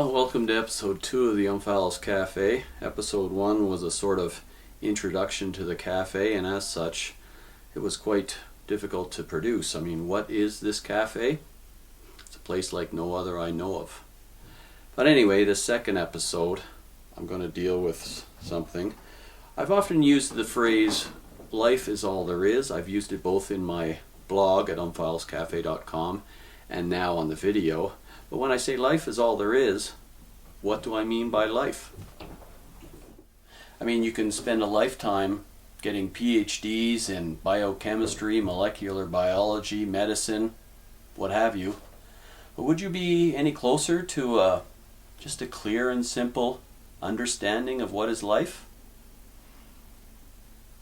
Well, welcome to episode 2 of the Omphalos Cafe. Episode 1 was a sort of introduction to the cafe, and as such, it was quite difficult to produce. I mean, what is this cafe? It's a place like no other I know of. But anyway, the second episode, I'm going to deal with something. I've often used the phrase, life is all there is. I've used it both in my blog at omphaloscafe.com and now on the video. But when I say life is all there is, what do I mean by life? I mean, you can spend a lifetime getting PhDs in biochemistry, molecular biology, medicine, what have you. But would you be any closer to just a clear and simple understanding of what is life?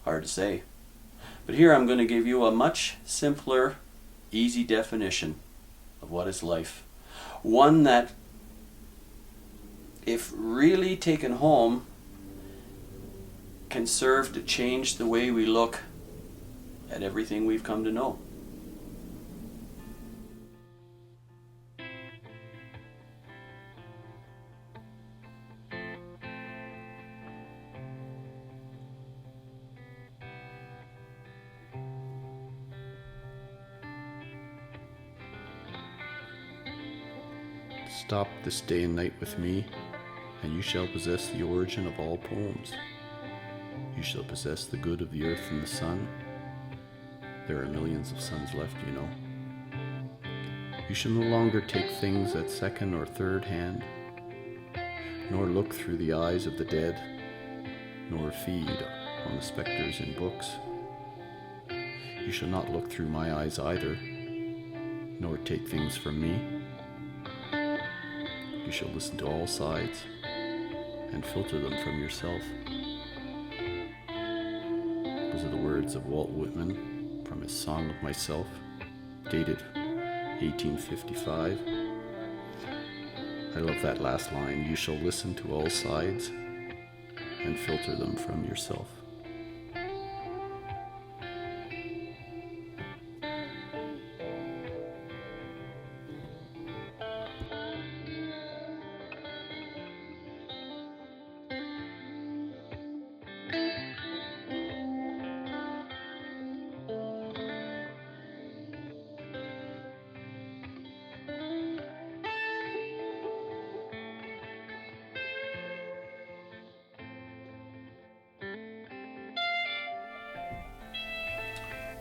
Hard to say. But here I'm going to give you a much simpler, easy definition of what is life. One that, if really taken home, can serve to change the way we look at everything we've come to know. Stop this day and night with me, and you shall possess the origin of all poems. You shall possess the good of the earth and the sun. There are millions of suns left, you know. You shall no longer take things at second or third hand, nor look through the eyes of the dead, nor feed on the spectres in books. You shall not look through my eyes either, nor take things from me. You shall listen to all sides and filter them from yourself. Those are the words of Walt Whitman from his Song of Myself, dated 1855. I love that last line, you shall listen to all sides and filter them from yourself.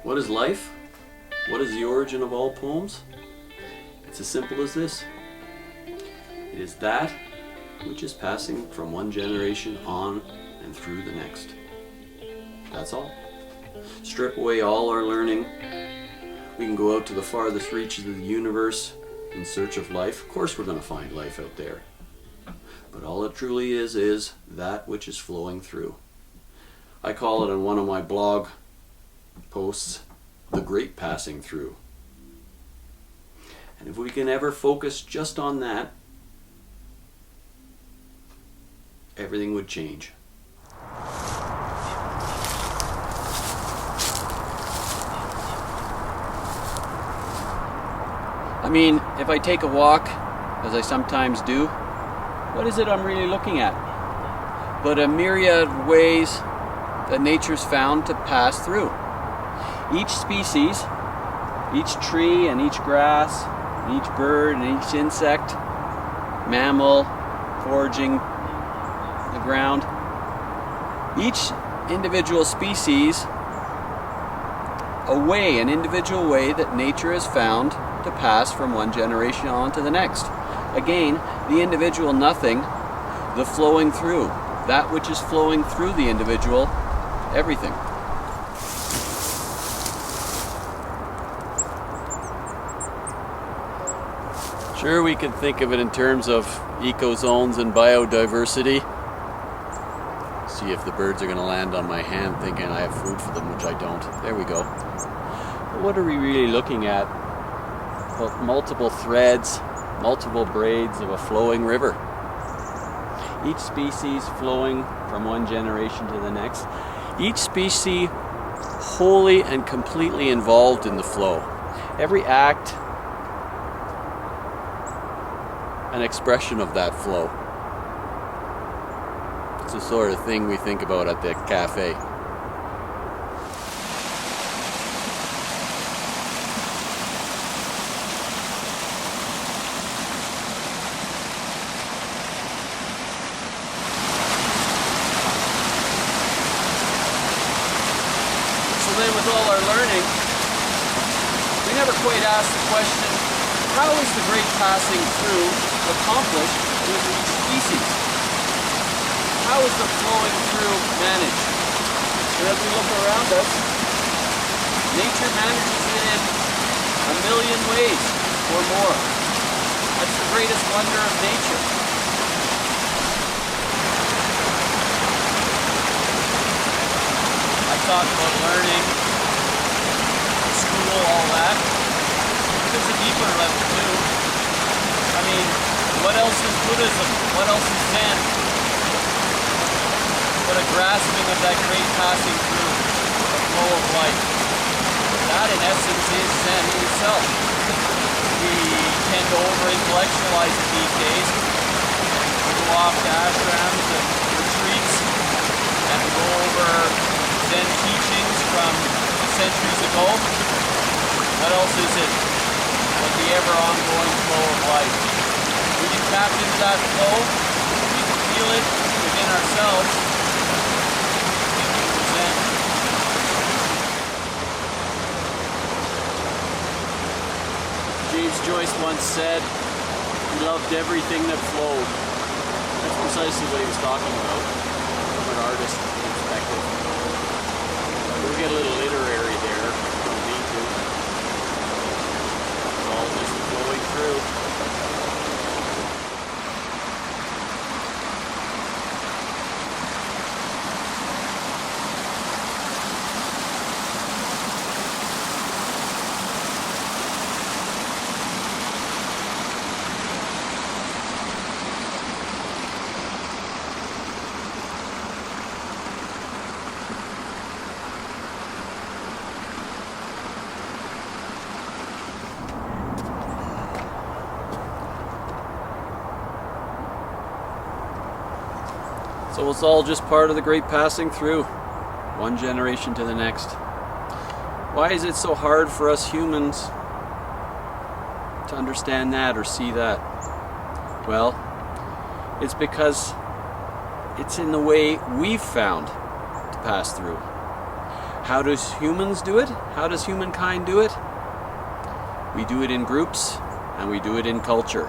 What is life? What is the origin of all poems? It's as simple as this. It is that which is passing from one generation on and through the next. That's all. Strip away all our learning. We can go out to the farthest reaches of the universe in search of life. Of course we're going to find life out there. But all it truly is that which is flowing through. I call it on one of my blog posts, the great passing through. And if we can ever focus just on that, everything would change. I mean, if I take a walk, as I sometimes do, what is it I'm really looking at? But a myriad of ways that nature's found to pass through. Each species, each tree and each grass, and each bird and each insect, mammal, foraging the ground, each individual species, an individual way that nature has found to pass from one generation on to the next. Again, the individual nothing, the flowing through, that which is flowing through the individual, everything. Sure, we can think of it in terms of ecozones and biodiversity. See if the birds are going to land on my hand thinking I have food for them, which I don't. There we go. But what are we really looking at? Well, multiple threads, multiple braids of a flowing river. Each species flowing from one generation to the next. Each species wholly and completely involved in the flow. Every act an expression of that flow. It's the sort of thing we think about at the cafe. So then with all our learning, we never quite asked the question, how is the great passing through accomplished with each species? How is the flowing through managed? And as we look around us, nature manages it in a million ways or more. That's the greatest wonder of nature. I talk about learning, school, all that. There's a deeper level too. I mean, what else is Buddhism? What else is Zen? But a grasping of that great passing through the flow of life. That in essence is Zen in itself. We tend to over-intellectualize it these days. We go off to ashrams and retreats and we go over Zen teachings from centuries ago. What else is it but the ever-ongoing flow of life? We can tap into that flow, we can feel it within ourselves. Zen. James Joyce once said he loved everything that flowed. That's precisely what he was talking about from an artist's perspective. We'll get a little literary there. Don't need to. It's all just flowing through. So it's all just part of the great passing through, one generation to the next. Why is it so hard for us humans to understand that or see that? Well, it's because it's in the way we've found to pass through. How does humans do it? How does humankind do it? We do it in groups and we do it in culture.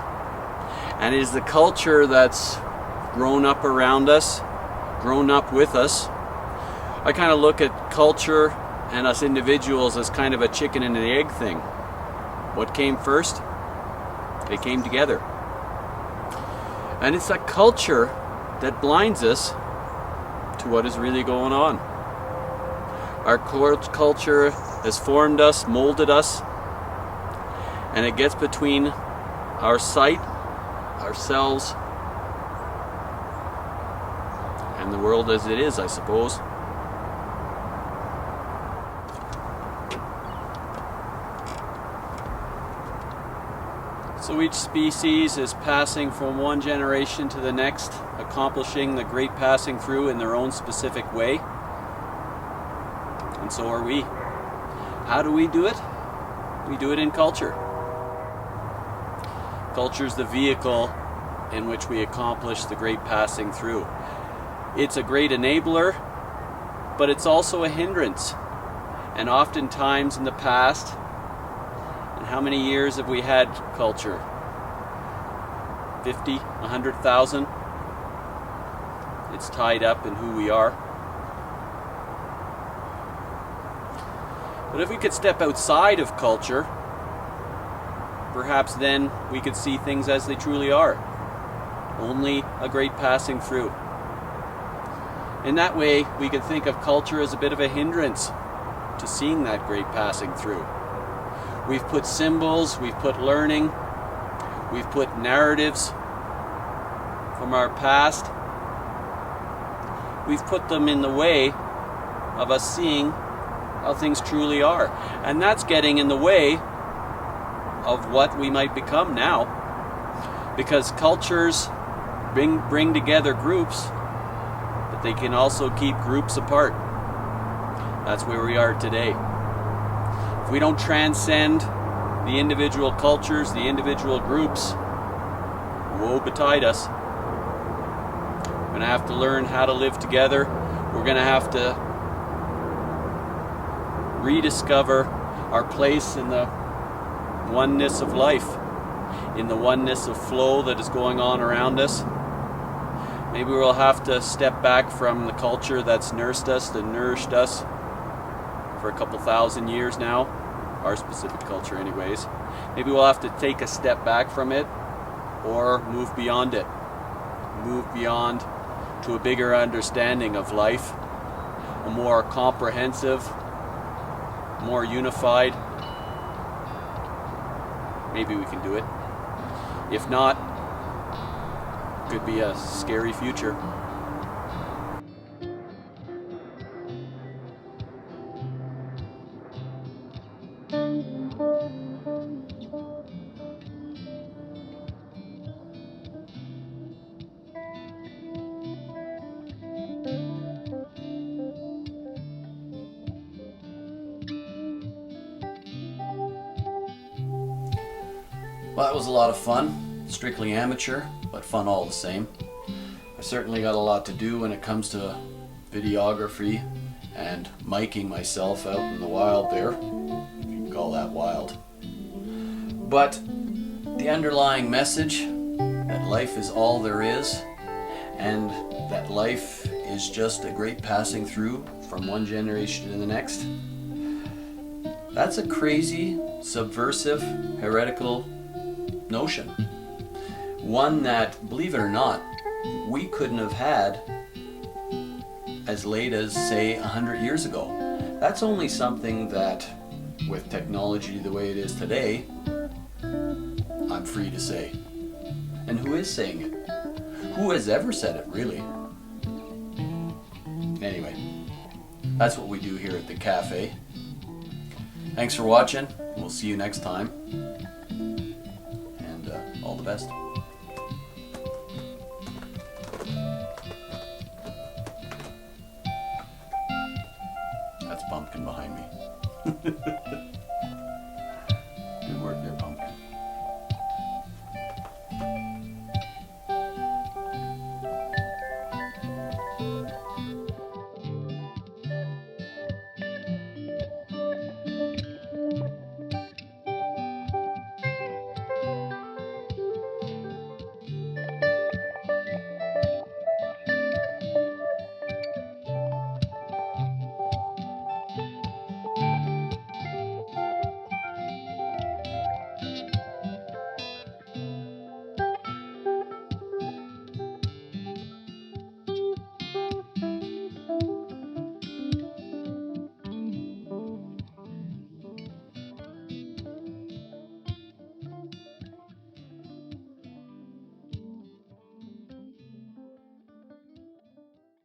And it is the culture that's grown up around us, grown up with us. I kind of look at culture and us individuals as kind of a chicken and an egg thing. What came first? They came together. And it's that culture that blinds us to what is really going on. Our culture has formed us, molded us, and it gets between our sight, ourselves, and the world as it is, I suppose. So each species is passing from one generation to the next, accomplishing the great passing through in their own specific way. And so are we. How do we do it? We do it in culture. Culture is the vehicle in which we accomplish the great passing through. It's a great enabler, but it's also a hindrance. And oftentimes in the past, and how many years have we had culture? 50, 100,000? It's tied up in who we are. But if we could step outside of culture, perhaps then we could see things as they truly are. Only a great passing through. In that way, we could think of culture as a bit of a hindrance to seeing that great passing through. We've put symbols, we've put learning, we've put narratives from our past. We've put them in the way of us seeing how things truly are. And that's getting in the way of what we might become now. because cultures bring together groups, but they can also keep groups apart. That's where we are today. If we don't transcend the individual cultures, the individual groups, woe betide us. We're going to have to learn how to live together. We're going to have to rediscover our place in the oneness of life, in the oneness of flow that is going on around us. Maybe we'll have to step back from the culture that's nursed us, that nourished us for a couple thousand years now, our specific culture anyways. Maybe we'll have to take a step back from it or move beyond it. Move beyond to a bigger understanding of life, a more comprehensive, more unified. Maybe we can do it. If not, could be a scary future. Well, that was a lot of fun. Strictly amateur, but fun all the same. I certainly got a lot to do when it comes to videography and miking myself out in the wild there, if you can call that wild. But the underlying message that life is all there is, and that life is just a great passing through from one generation to the next, that's a crazy, subversive, heretical notion. One that, believe it or not, we couldn't have had as late as, say, 100 years ago. That's only something that, with technology the way it is today, I'm free to say. And who is saying it? Who has ever said it, really? Anyway, that's what we do here at the cafe. Thanks for watching. We'll see you next time. And all the best. That's Bumpkin behind me.